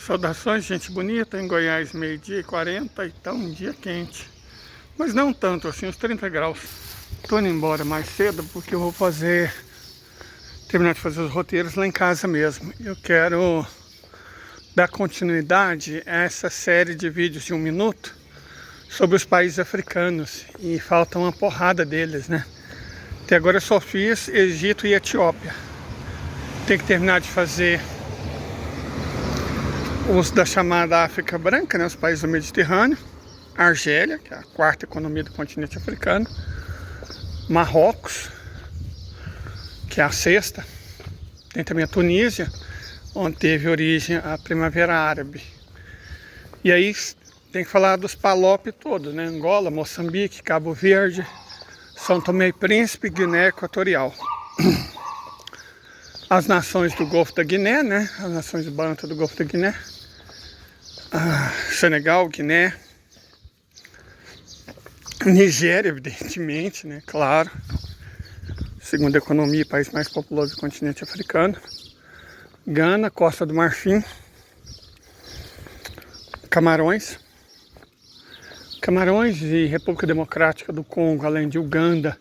Saudações, gente bonita. Em Goiás, 12h40, e tá um dia quente. Mas não tanto assim, uns 30 graus. Tô indo embora mais cedo porque eu vou terminar de fazer os roteiros lá em casa mesmo. Eu quero dar continuidade a essa série de vídeos de 1 minuto sobre os países africanos. E falta uma porrada deles, né? Até agora eu só fiz Egito e Etiópia. Tem que terminar de fazer os da chamada África Branca, né, os países do Mediterrâneo, Argélia, que é a quarta economia do continente africano, Marrocos, que é a sexta, tem também a Tunísia, onde teve origem a Primavera Árabe. E aí tem que falar dos PALOP todos, né, Angola, Moçambique, Cabo Verde, São Tomé e Príncipe, Guiné Equatorial. As nações do Golfo da Guiné, né, as nações Banto do Golfo da Guiné, Senegal, Guiné, Nigéria, evidentemente, né? Claro. Segunda economia, país mais populoso do continente africano. Gana, Costa do Marfim, Camarões e República Democrática do Congo, além de Uganda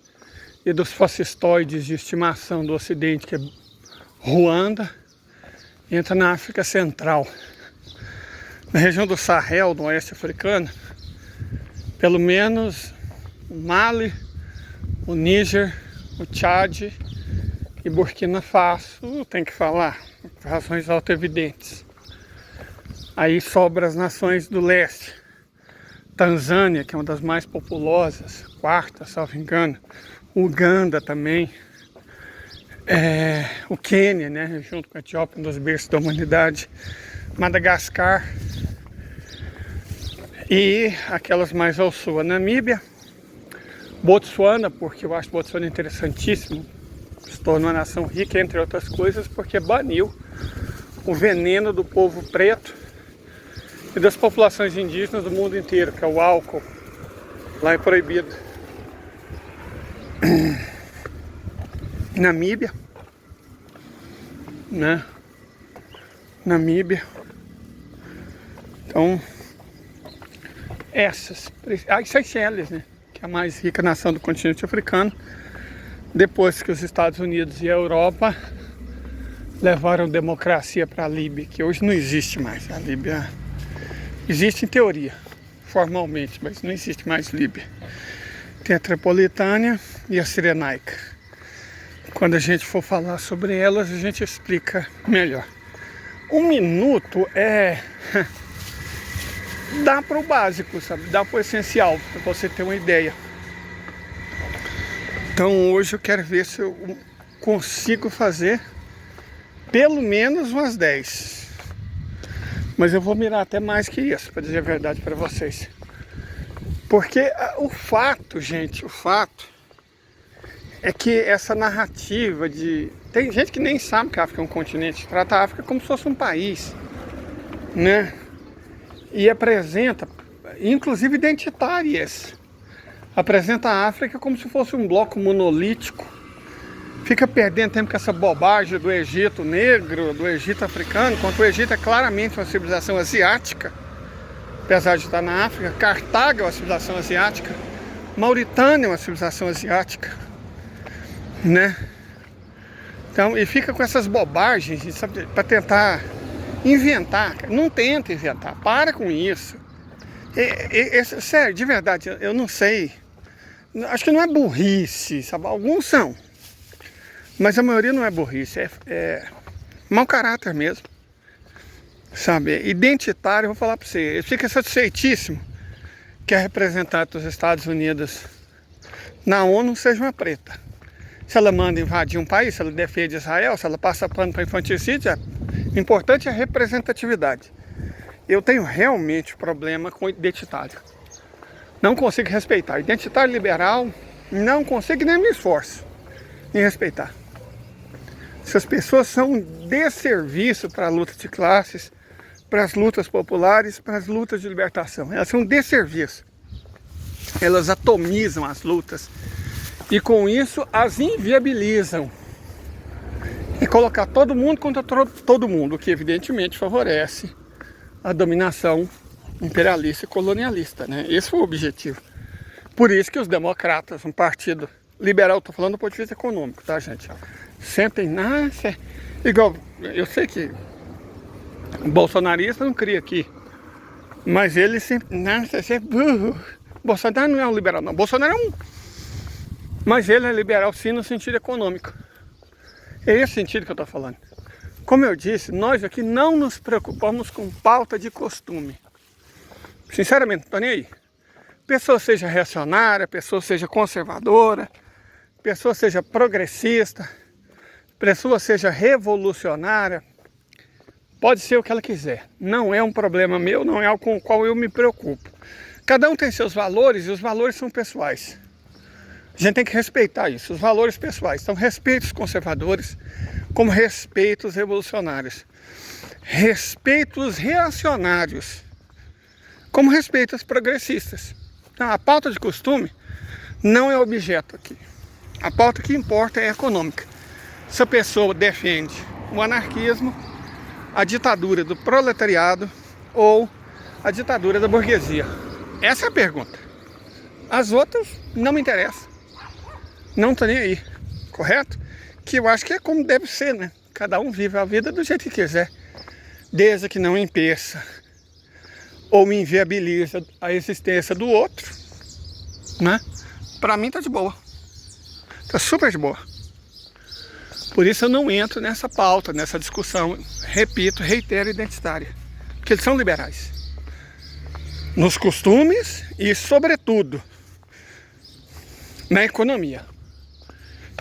e dos fascistoides de estimação do Ocidente, que é Ruanda, entra na África Central. Na região do Sahel, do oeste africano, pelo menos o Mali, o Níger, o Tchad e Burkina Faso, tem que falar, por razões autoevidentes. Aí sobra as nações do leste, Tanzânia, que é uma das mais populosas, quarta, salvo engano, Uganda também, o Quênia, né, junto com a Etiópia, um dos berços da humanidade, Madagascar e aquelas mais ao sul, a Namíbia, Botsuana, porque eu acho Botsuana interessantíssimo, se tornou uma nação rica, entre outras coisas, porque baniu o veneno do povo preto e das populações indígenas do mundo inteiro, que é o álcool. Lá é proibido. Namíbia, né? Namíbia. Então, essas, as Seychelles, né, que é a mais rica nação do continente africano, depois que os Estados Unidos e a Europa levaram democracia para a Líbia, que hoje não existe mais. A Líbia existe em teoria, formalmente, mas não existe mais Líbia. Tem a Tripolitânia e a Cirenaica. Quando a gente for falar sobre elas, a gente explica melhor. 1 minuto dá para o básico, sabe? Dá para o essencial, para você ter uma ideia. Então hoje eu quero ver se eu consigo fazer pelo menos umas 10. Mas eu vou mirar até mais que isso, para dizer a verdade para vocês. Porque o fato, gente, é que essa narrativa de... Tem gente que nem sabe que a África é um continente, trata a África como se fosse um país, né? E apresenta, inclusive identitárias, apresenta a África como se fosse um bloco monolítico. Fica perdendo tempo com essa bobagem do Egito negro, do Egito africano, enquanto o Egito é claramente uma civilização asiática, apesar de estar na África. Cartago é uma civilização asiática, Mauritânia é uma civilização asiática, né? Então, e fica com essas bobagens, sabe, para tentar inventar. Não tenta inventar, para com isso. Sério, de verdade, eu não sei. Acho que não é burrice, sabe? Alguns são, mas a maioria não é burrice, é mau caráter mesmo, sabe? Identitário, eu vou falar para você, ele fica satisfeitíssimo que a representante dos Estados Unidos na ONU seja uma preta. Se ela manda invadir um país, se ela defende Israel, se ela passa pano para infanticídio, o importante é a representatividade. Eu tenho realmente problema com identitário. Não consigo respeitar. Identitário liberal, não consigo nem me esforço em respeitar. Essas pessoas são um desserviço para a luta de classes, para as lutas populares, para as lutas de libertação. Elas são um desserviço. Elas atomizam as lutas e com isso as inviabilizam. E colocar todo mundo contra todo mundo, o que evidentemente favorece a dominação imperialista e colonialista, né? Esse foi o objetivo. Por isso que os democratas, um partido liberal, estou falando do ponto de vista econômico, tá, gente? Sempre nasce, igual, eu sei que o bolsonarista não cria aqui, mas ele sempre nasce, sempre burro. Bolsonaro não é um liberal, não. Bolsonaro é um... Mas ele é liberal sim no sentido econômico. É esse sentido que eu estou falando. Como eu disse, nós aqui não nos preocupamos com pauta de costume. Sinceramente, não estou nem aí. Pessoa seja reacionária, pessoa seja conservadora, pessoa seja progressista, pessoa seja revolucionária, pode ser o que ela quiser. Não é um problema meu, não é algo com o qual eu me preocupo. Cada um tem seus valores e os valores são pessoais. A gente tem que respeitar isso, os valores pessoais. Então, respeito os conservadores, como respeito os revolucionários. Respeito os reacionários, como respeito os progressistas. Então, a pauta de costume não é objeto aqui. A pauta que importa é econômica. Se a pessoa defende o anarquismo, a ditadura do proletariado ou a ditadura da burguesia. Essa é a pergunta. As outras não me interessam. Não tô nem aí, correto? Que eu acho que é como deve ser, né? Cada um vive a vida do jeito que quiser, desde que não impeça ou inviabiliza a existência do outro, né? Pra mim tá de boa. Tá super de boa. Por isso eu não entro nessa pauta, nessa discussão, repito, reitero, identitária. Porque eles são liberais. Nos costumes e, sobretudo, na economia.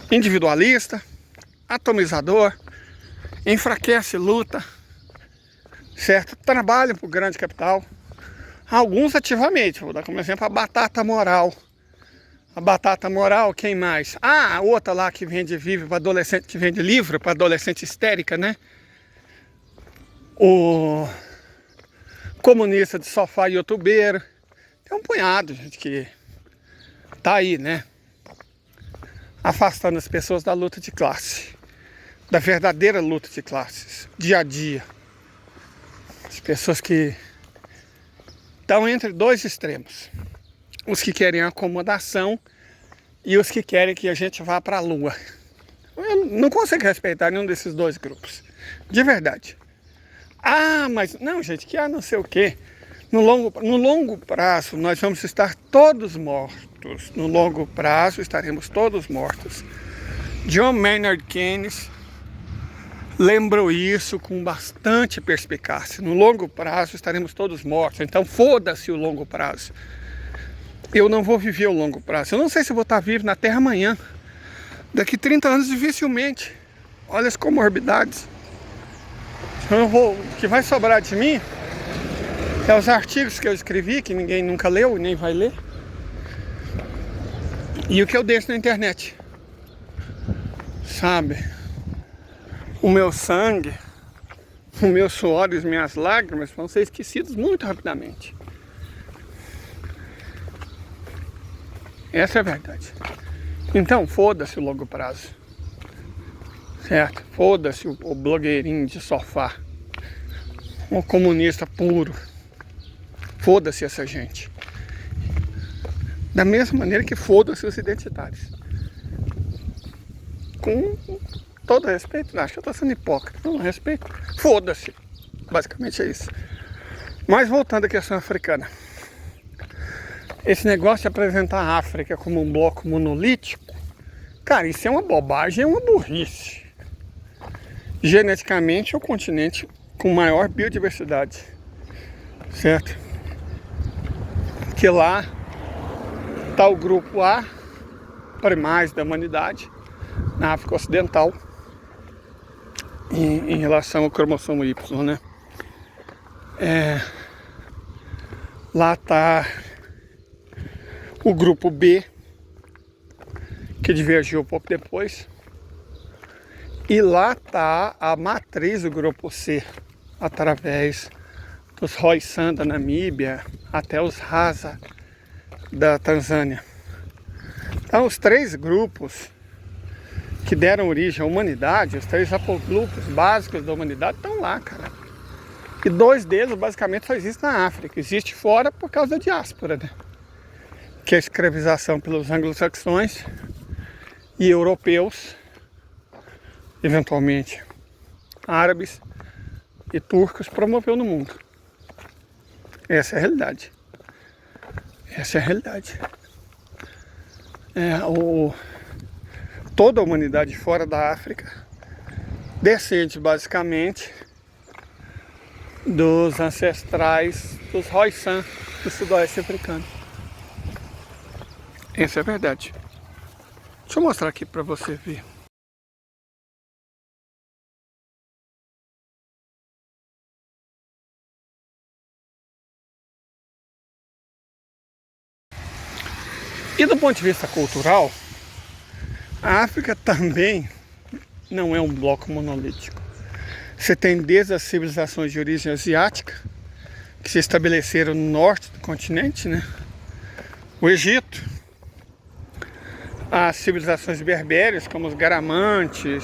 Individualista, atomizador, enfraquece luta, certo? Trabalham para o grande capital. Alguns ativamente, vou dar como exemplo a batata moral. A batata moral, quem mais? Ah, a outra lá que vende vive para adolescente, que vende livro para adolescente histérica, né? O comunista de sofá youtubeiro. Tem um punhado, gente, que tá aí, né? Afastando as pessoas da luta de classe, da verdadeira luta de classes, dia a dia. As pessoas que estão entre dois extremos. Os que querem acomodação e os que querem que a gente vá para a lua. Eu não consigo respeitar nenhum desses dois grupos. De verdade. Ah, mas não, gente, que não sei o quê. No longo prazo nós vamos estar todos mortos. No longo prazo estaremos todos mortos. John Maynard Keynes lembrou isso com bastante perspicácia. No longo prazo estaremos todos mortos. Então foda-se o longo prazo. Eu não vou viver o longo prazo. Eu não sei se vou estar vivo na Terra amanhã. Daqui 30 anos dificilmente. Olha as comorbidades. O que vai sobrar de mim é os artigos que eu escrevi, que ninguém nunca leu e nem vai ler. E o que eu deixo na internet. Sabe? O meu sangue, o meu suor e as minhas lágrimas vão ser esquecidos muito rapidamente. Essa é a verdade. Então, foda-se o longo prazo. Certo? Foda-se o blogueirinho de sofá. O comunista puro. Foda-se essa gente. Da mesma maneira que foda-se os identitários. Com todo respeito, não, acho que eu tô sendo hipócrita. Não, respeito. Foda-se. Basicamente é isso. Mas voltando à questão africana. Esse negócio de apresentar a África como um bloco monolítico, cara, isso é uma bobagem, é uma burrice. Geneticamente é o continente com maior biodiversidade, certo? Que lá está o grupo A, primais da humanidade, na África Ocidental, em relação ao cromossomo Y, né? Lá está o grupo B, que divergiu um pouco depois. E lá está a matriz do grupo C, através dos Khoisan da Namíbia até os Hadza da Tanzânia. Então, os três grupos que deram origem à humanidade, os três haplogrupos básicos da humanidade estão lá, cara. E 2 deles basicamente só existem na África. Existe fora por causa da diáspora, né? Que é a escravização pelos anglo-saxões e europeus, eventualmente árabes e turcos, promoveu no mundo. Essa é a realidade. Essa é a realidade. Toda a humanidade fora da África descende basicamente dos ancestrais dos Khoisan do sudoeste africano. Essa é a verdade. Deixa eu mostrar aqui para você ver. E do ponto de vista cultural, a África também não é um bloco monolítico. Você tem desde as civilizações de origem asiática, que se estabeleceram no norte do continente, né? O Egito, as civilizações berbéreas, como os garamantes,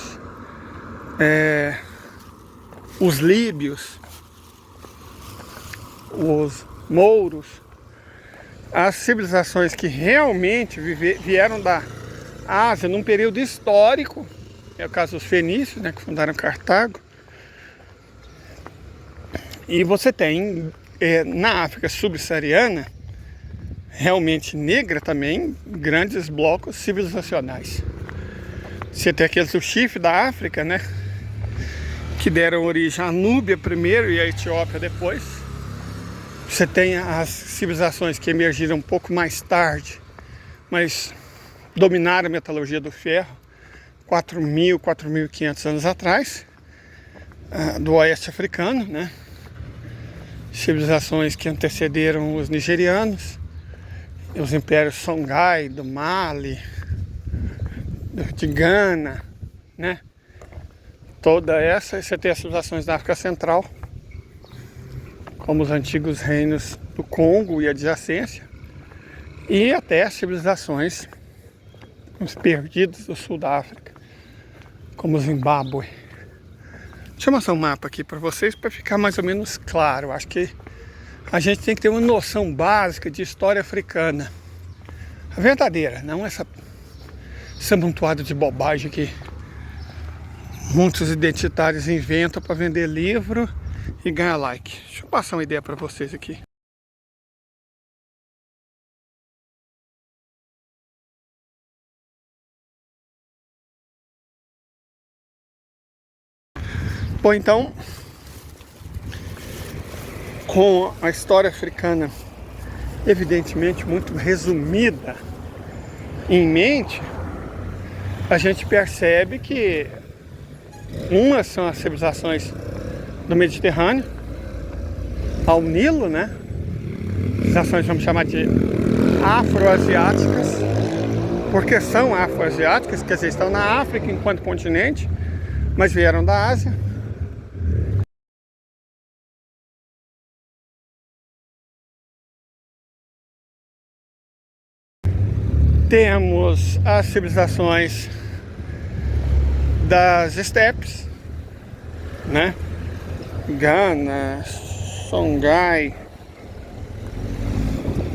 os líbios, os mouros, as civilizações que realmente vieram da Ásia num período histórico, é o caso dos fenícios, né, que fundaram Cartago. E você tem na África subsaariana, realmente negra também, grandes blocos civilizacionais. Você tem aqueles do chifre da África, né, que deram origem à Núbia primeiro e à Etiópia depois. Você tem as civilizações que emergiram um pouco mais tarde, mas dominaram a metalurgia do ferro 4.000, 4.500 anos atrás, do oeste africano, né? Civilizações que antecederam os nigerianos, os impérios Songhai, do Mali, de Gana, né? Toda essa, você tem as civilizações da África Central, como os antigos reinos do Congo e adjacência, e até as civilizações, os perdidos do sul da África, como o Zimbábue. Deixa eu mostrar um mapa aqui para vocês, para ficar mais ou menos claro. Acho que a gente tem que ter uma noção básica de história africana, a verdadeira, não essa amontoada de bobagem que muitos identitários inventam para vender livro e ganhar like. Deixa eu passar uma ideia para vocês aqui. Bom, então, com a história africana evidentemente muito resumida em mente, a gente percebe que umas são as civilizações do Mediterrâneo ao Nilo, né? Civilizações vamos chamar de afroasiáticas, porque são afroasiáticas, quer dizer, estão na África enquanto continente, mas vieram da Ásia. Temos as civilizações das estepes, né? Gana, Songhai,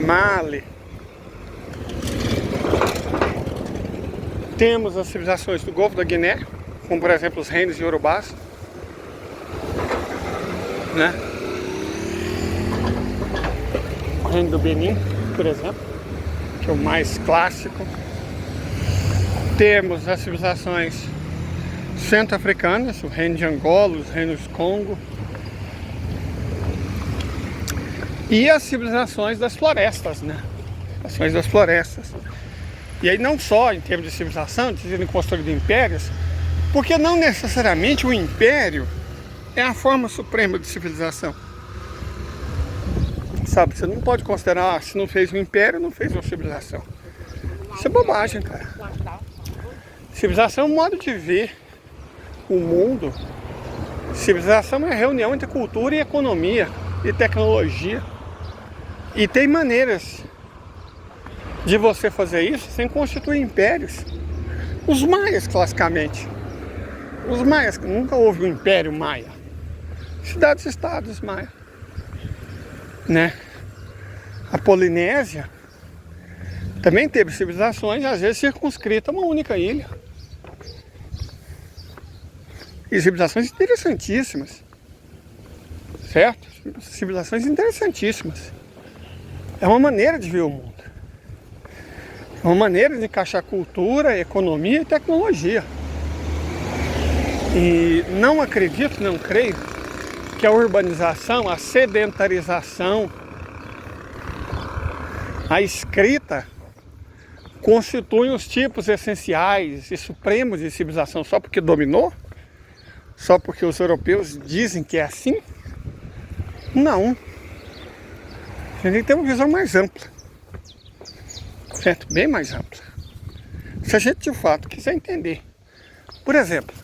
Mali. Temos as civilizações do Golfo da Guiné, como por exemplo os reinos iorubás, né? O reino do Benin, por exemplo, que é o mais clássico. Temos as civilizações centro-africanas, o reino de Angola, os reinos Congo, e as civilizações das florestas, né? Civilizações das florestas. E aí não só em termos de civilização, dizendo construído impérios, porque não necessariamente o império é a forma suprema de civilização. Sabe, você não pode considerar, se não fez um império, não fez uma civilização. Isso é bobagem, cara. Civilização é um modo de ver o mundo. Civilização é a reunião entre cultura e economia e tecnologia. E tem maneiras de você fazer isso sem constituir impérios. Os maias, classicamente. Os maias, nunca houve um império maia. cidades-estados, Maia, né? A Polinésia também teve civilizações, às vezes circunscritas a uma única ilha. E civilizações interessantíssimas, certo? Civilizações interessantíssimas. É uma maneira de ver o mundo. É uma maneira de encaixar cultura, economia e tecnologia. E não acredito, não creio, que a urbanização, a sedentarização, a escrita constituem os tipos essenciais e supremos de civilização só porque dominou? Só porque os europeus dizem que é assim? Não. A gente tem que ter uma visão mais ampla, certo? Bem mais ampla. Se a gente de fato quiser entender. Por exemplo,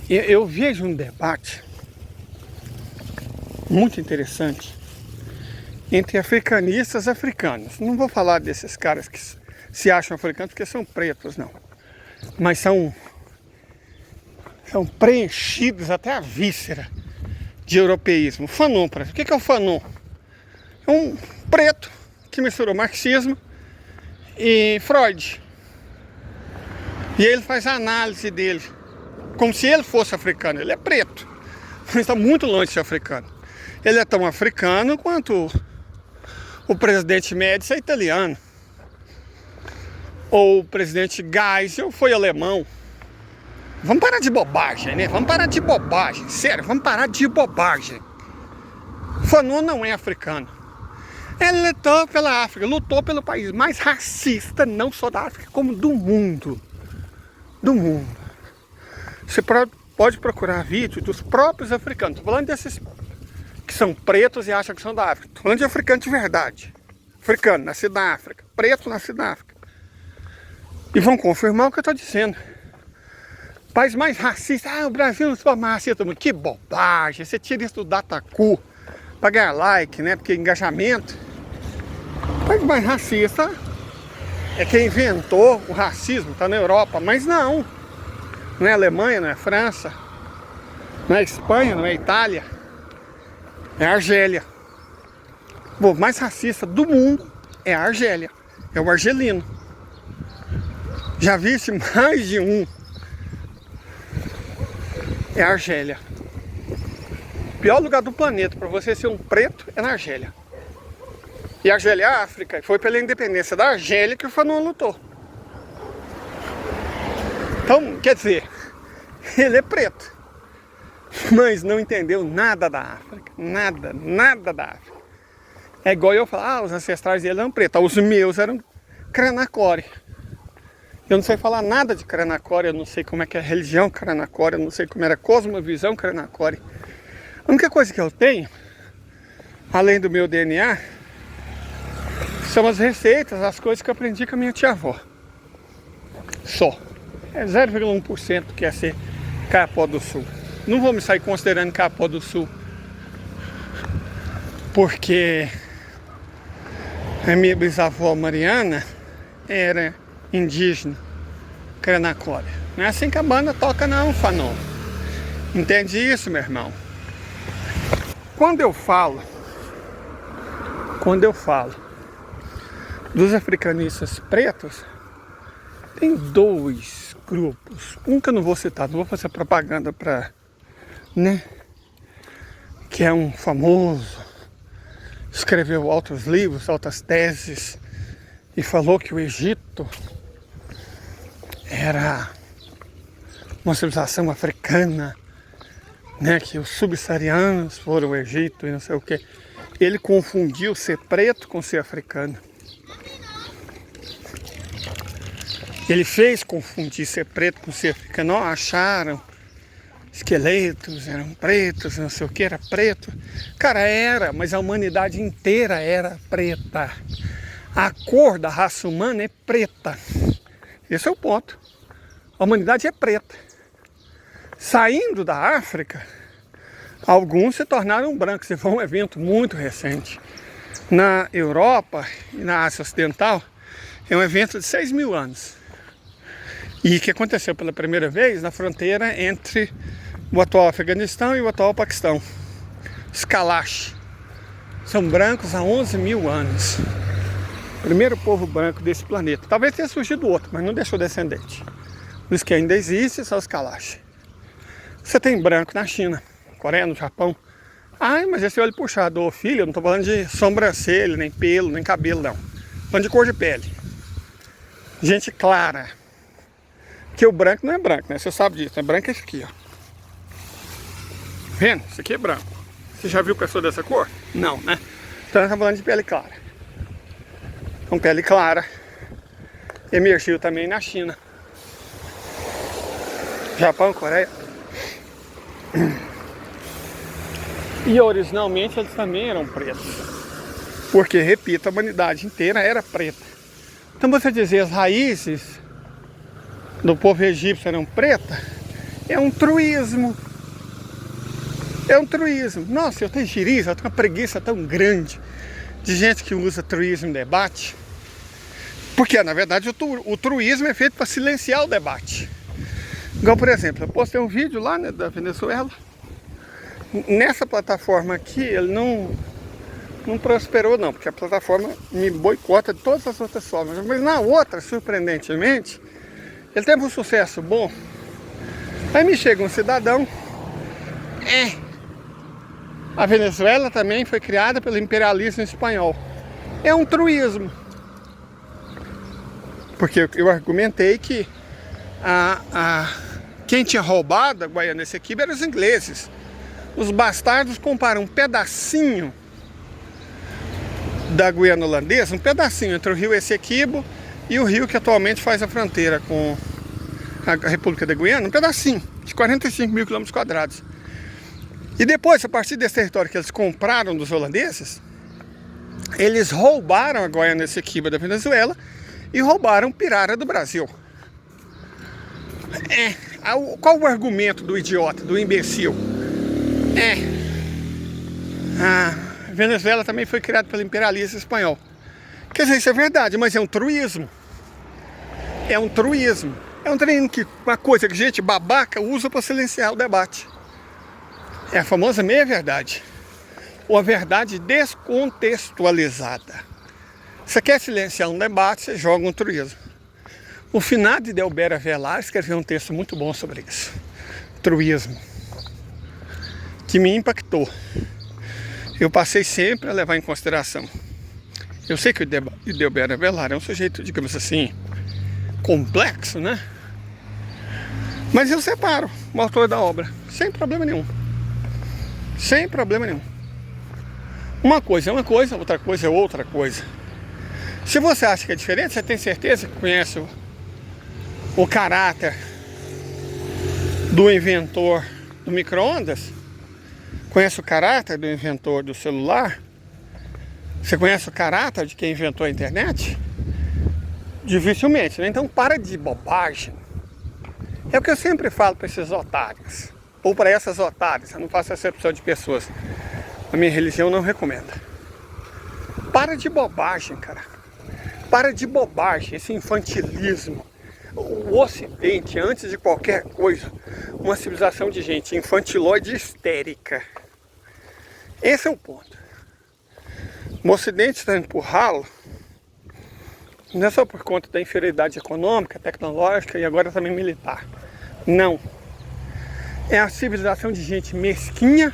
eu vejo um debate muito interessante entre africanistas africanos. Não vou falar desses caras que se acham africanos porque são pretos, não. Mas são preenchidos até a víscera de europeísmo. Fanon, por exemplo. O que é o Fanon? É um preto que misturou marxismo e Freud. E ele faz a análise dele como se ele fosse africano. Ele é preto, mas está muito longe de ser africano. Ele é tão africano quanto o presidente Médici é italiano. Ou o presidente Geisel foi alemão. Vamos parar de bobagem, né? Vamos parar de bobagem. Sério, vamos parar de bobagem. Fanon não é africano. Ele lutou pela África, lutou pelo país mais racista, não só da África, como do mundo. Do mundo. Você pode procurar vídeos dos próprios africanos. Estou falando desses que são pretos e acham que são da África. Estou falando de africano de verdade. Africano, nascido na África. Preto, nascido na África. E vão confirmar o que eu estou dizendo. País mais racista. Ah, o Brasil não sou mais racista do mundo. Que bobagem. Você tira isso do Dataku para ganhar like, né? Porque engajamento. O país mais racista é quem inventou o racismo. Está na Europa. Mas não. Não é Alemanha, não é França. Não é Espanha, não é Itália. É a Argélia. O povo mais racista do mundo é a Argélia. É o argelino. Já viste mais de um. É a Argélia. O pior lugar do planeta para você ser um preto é na Argélia. E a Argélia é a África. E foi pela independência da Argélia que o Fanon lutou. Então, quer dizer, ele é preto. Mas não entendeu nada da África. Nada, nada da África. É igual eu falar, os ancestrais dele eram pretos. Os meus eram Kranacore. Eu não sei falar nada de Kranacore, eu não sei como é que é a religião Kranacore, eu não sei como era a cosmovisão Kranacore. A única coisa que eu tenho, além do meu DNA, são as receitas, as coisas que eu aprendi com a minha tia-avó. Só. É 0,1% que é ser Capó do Sul. Não vou me sair considerando Capó do Sul, porque a minha bisavó Mariana era indígena, Kranacore. Não é assim que a banda toca não, Fanon. Entende isso, meu irmão? Quando eu falo dos africanistas pretos, tem dois grupos. Um que eu não vou citar, não vou fazer propaganda para, né? Que é um famoso, escreveu altos livros, altas teses, e falou que o Egito era uma civilização africana, né, que os subsaarianos foram ao Egito e não sei o que. Ele confundiu ser preto com ser africano. Ele fez confundir ser preto com ser africano. Não acharam esqueletos, eram pretos, não sei o que, era preto. Cara, era, mas a humanidade inteira era preta. A cor da raça humana é preta. Esse é o ponto. A humanidade é preta. Saindo da África, alguns se tornaram brancos. Esse foi um evento muito recente. Na Europa e na Ásia Ocidental, é um evento de 6.000 anos. E que aconteceu pela primeira vez na fronteira entre o atual Afeganistão e o atual Paquistão. Os Kalash são brancos há 11 mil anos. Primeiro povo branco desse planeta. Talvez tenha surgido outro, mas não deixou descendente. Os que ainda existem são os Kalash. Você tem branco na China, Coreia, no Japão. Ai, mas esse olho puxado, ô filho, eu não tô falando de sobrancelha, nem pelo, nem cabelo, não. Tô falando de cor de pele. Gente clara. Porque o branco não é branco, né? Você sabe disso, né? Branco é esse aqui, ó. Vendo? Isso aqui é branco. Você já viu pessoa dessa cor? Não, né? Então nós estamos falando de pele clara. Então pele clara emergiu também na China. Japão, Coreia. E originalmente eles também eram pretos. Porque, repito, a humanidade inteira era preta. Então você dizer as raízes do povo egípcio eram pretas, é um truísmo. É um truísmo. Nossa, eu tenho giriza, eu tenho uma preguiça tão grande de gente que usa truísmo em debate. Porque, na verdade, o truísmo é feito para silenciar o debate. Igual, por exemplo, eu postei um vídeo lá, né, da Venezuela. Nessa plataforma aqui, ele não prosperou, não, porque a plataforma me boicota de todas as outras formas. Mas na outra, surpreendentemente, ele teve um sucesso bom. Aí me chega um cidadão. A Venezuela também foi criada pelo imperialismo espanhol. É um truísmo. Porque eu argumentei que quem tinha roubado a Guiana Essequibo eram os ingleses. Os bastardos comparam um pedacinho da Guiana holandesa, um pedacinho entre o rio Essequibo e o rio que atualmente faz a fronteira com a República da Guiana, um pedacinho de 45 mil quilômetros quadrados. E depois, a partir desse território que eles compraram dos holandeses, eles roubaram a Guiana Essequibo da Venezuela e roubaram Pirara do Brasil. Qual o argumento do idiota, do imbecil? A Venezuela também foi criada pelo imperialismo espanhol. Quer dizer, isso é verdade, mas é um truísmo. É um truísmo. É um treino que uma coisa que gente babaca usa para silenciar o debate. É a famosa meia-verdade. Ou a verdade descontextualizada. Você quer silenciar um debate, você joga um truísmo. O finado Delbert Avelar escreveu um texto muito bom sobre isso. Truísmo. Que me impactou. Eu passei sempre a levar em consideração. Eu sei que o Delbert Avelar é um sujeito, digamos assim, complexo, né? Mas eu separo o autor da obra, sem problema nenhum. Sem problema nenhum. Uma coisa é uma coisa, outra coisa é outra coisa. Se você acha que é diferente, você tem certeza que conhece o caráter do inventor do micro-ondas? Conhece o caráter do inventor do celular? Você conhece o caráter de quem inventou a internet? Dificilmente, né? Então para de bobagem. É o que eu sempre falo para esses otários. Ou para essas otárias. Eu não faço acepção de pessoas. A minha religião não recomenda. Para de bobagem, cara. Para de bobagem, esse infantilismo. O Ocidente, antes de qualquer coisa, uma civilização de gente infantilóide e histérica. Esse é o ponto. O Ocidente está empurrá-lo, não é só por conta da inferioridade econômica, tecnológica e agora também militar. Não. É a civilização de gente mesquinha,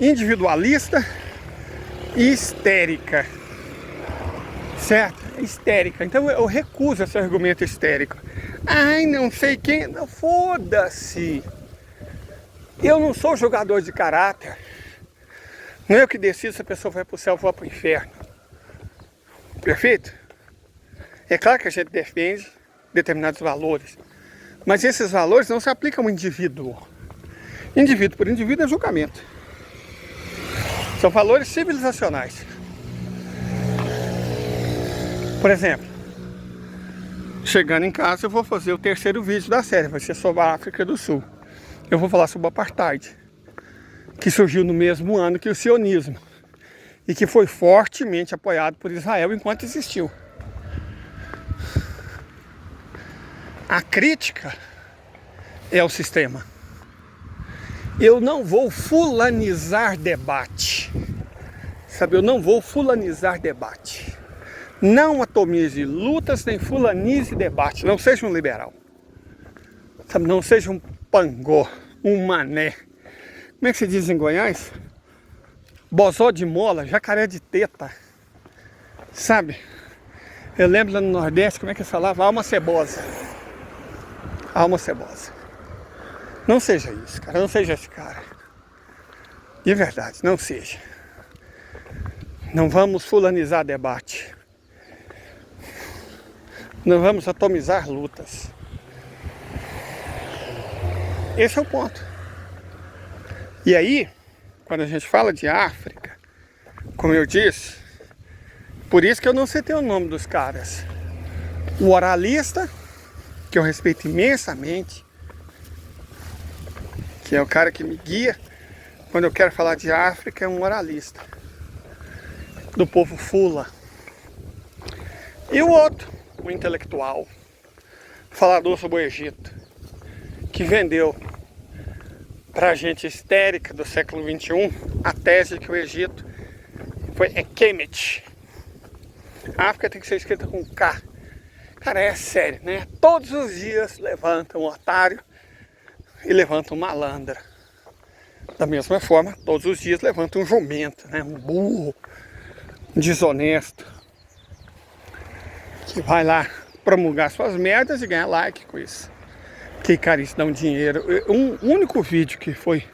individualista e histérica. Certo? Histérica. Então eu recuso esse argumento histérico. Ai, não sei quem. Foda-se. Eu não sou jogador de caráter. Não é eu que decido se a pessoa vai para o céu ou vai para o inferno. Perfeito? É claro que a gente defende determinados valores. Mas esses valores não se aplicam ao indivíduo. Indivíduo por indivíduo é julgamento. São valores civilizacionais. Por exemplo, chegando em casa eu vou fazer o terceiro vídeo da série, vai ser sobre a África do Sul. Eu vou falar sobre o apartheid, que surgiu no mesmo ano que o sionismo e que foi fortemente apoiado por Israel enquanto existiu. A crítica é o sistema. Eu não vou fulanizar debate. Sabe, eu não vou fulanizar debate. Não atomize lutas, nem fulanize debate. Não seja um liberal. Sabe, não seja um pangô, um mané. Como é que se diz em Goiás? Bozó de mola, jacaré de teta. Sabe? Eu lembro lá no Nordeste, como é que eles falavam? Alma cebosa. Alma cebosa. Não seja isso, cara. Não seja esse cara. De verdade, não seja. Não vamos fulanizar debate. Não vamos atomizar lutas. Esse é o ponto. E aí, quando a gente fala de África, como eu disse, por isso que eu não citei o nome dos caras. O oralista, que eu respeito imensamente, que é o cara que me guia quando eu quero falar de África, é um oralista do povo Fula. E o outro, o intelectual, falador sobre o Egito, que vendeu pra gente histérica do século XXI a tese de que o Egito foi Kemet. A África tem que ser escrita com K. Cara, é sério, né? Todos os dias levanta um otário e levanta um malandro. Da mesma forma, todos os dias levanta um jumento, né? Um burro, um desonesto, que vai lá promulgar suas merdas e ganhar like com isso. Que, cara, isso dá um dinheiro. Um único vídeo que foi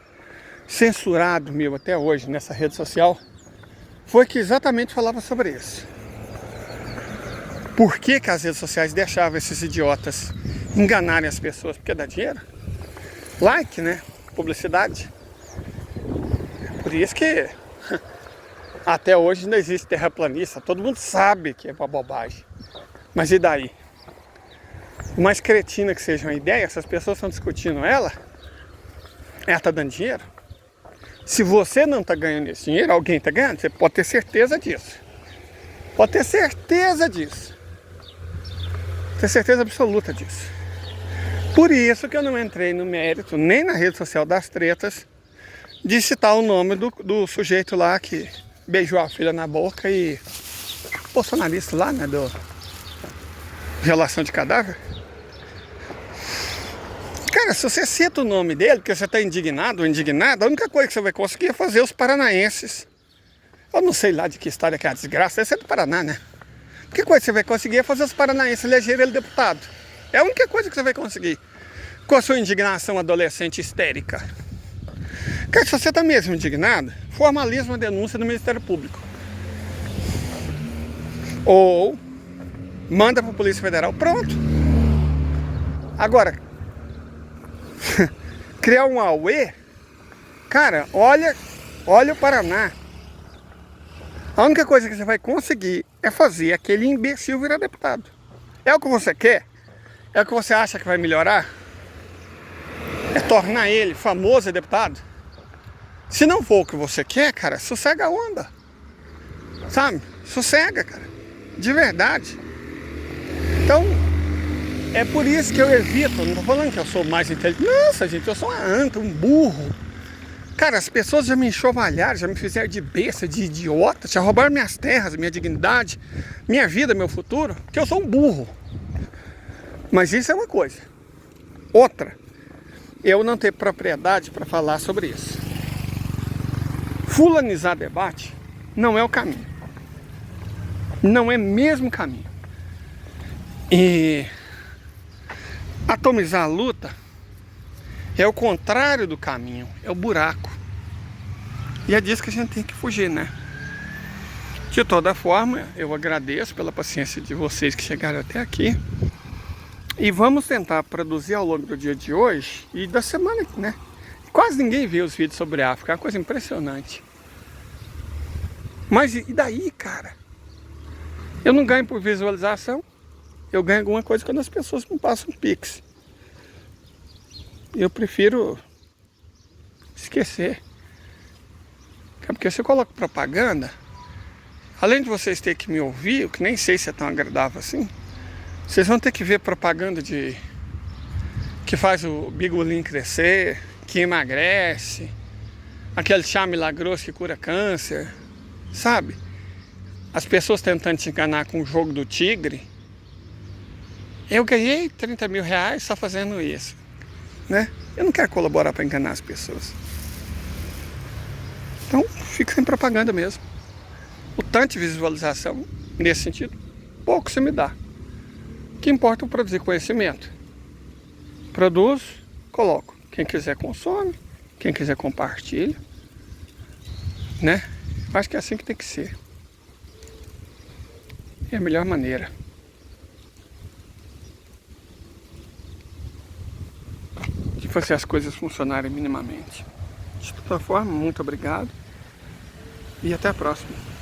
censurado meu até hoje nessa rede social foi que exatamente falava sobre isso. Por que que as redes sociais deixavam esses idiotas enganarem as pessoas? Porque dá dinheiro? Like, né? Publicidade. Por isso que até hoje não existe terraplanista. Todo mundo sabe que é uma bobagem. Mas e daí? Por mais cretina que seja uma ideia, essas pessoas estão discutindo ela está dando dinheiro. Se você não está ganhando esse dinheiro, alguém está ganhando, você pode ter certeza disso. Pode ter certeza disso. Ter certeza absoluta disso. Por isso que eu não entrei no mérito, nem na rede social das tretas, de citar o nome do sujeito lá que beijou a filha na boca e bolsonarista lá, né, do relação de cadáver. Cara, se você cita o nome dele, porque você está indignado ou indignada, a única coisa que você vai conseguir é fazer os paranaenses. Eu não sei lá de que história que é a desgraça, esse é do Paraná, né? A única coisa que você vai conseguir é fazer os paranaenses elegerem ele deputado. É a única coisa que você vai conseguir. Com a sua indignação adolescente histérica. Cara, se você está mesmo indignado, formaliza uma denúncia no Ministério Público. Ou manda para a Polícia Federal. Pronto. Agora, criar um auê, cara, olha o Paraná. A única coisa que você vai conseguir é fazer aquele imbecil virar deputado. É o que você quer? É o que você acha que vai melhorar? É tornar ele famoso e deputado? Se não for o que você quer, cara, sossega a onda. Sabe? Sossega, cara. De verdade. Então, é por isso que eu evito. Não tô falando que eu sou mais inteligente. Nossa, gente, eu sou uma anta, um burro. Cara, as pessoas já me enxovalharam, já me fizeram de besta, de idiota, já roubaram minhas terras, minha dignidade, minha vida, meu futuro, porque eu sou um burro. Mas isso é uma coisa. Outra, eu não ter propriedade para falar sobre isso. Fulanizar debate não é o caminho. Não é mesmo caminho. E atomizar a luta é o contrário do caminho, é o buraco. E é disso que a gente tem que fugir, né? De toda forma, eu agradeço pela paciência de vocês que chegaram até aqui. E vamos tentar produzir ao longo do dia de hoje e da semana, né? Quase ninguém vê os vídeos sobre a África, é uma coisa impressionante. Mas e daí, cara? Eu não ganho por visualização, eu ganho alguma coisa quando as pessoas me passam um pix. Eu prefiro esquecer. Porque se eu coloco propaganda, além de vocês terem que me ouvir, o que nem sei se é tão agradável assim, vocês vão ter que ver propaganda de que faz o bigolim crescer, que emagrece, aquele chá milagroso que cura câncer, sabe? As pessoas tentando te enganar com o jogo do tigre. Eu ganhei 30 mil reais só fazendo isso, né? Eu não quero colaborar para enganar as pessoas. Então, fica sem propaganda mesmo. O tanto de visualização, nesse sentido, pouco você me dá. O que importa é produzir conhecimento. Produzo, coloco. Quem quiser consome, quem quiser compartilha, né? Acho que é assim que tem que ser. É a melhor maneira. De fazer as coisas funcionarem minimamente. De toda forma, muito obrigado. E até a próxima.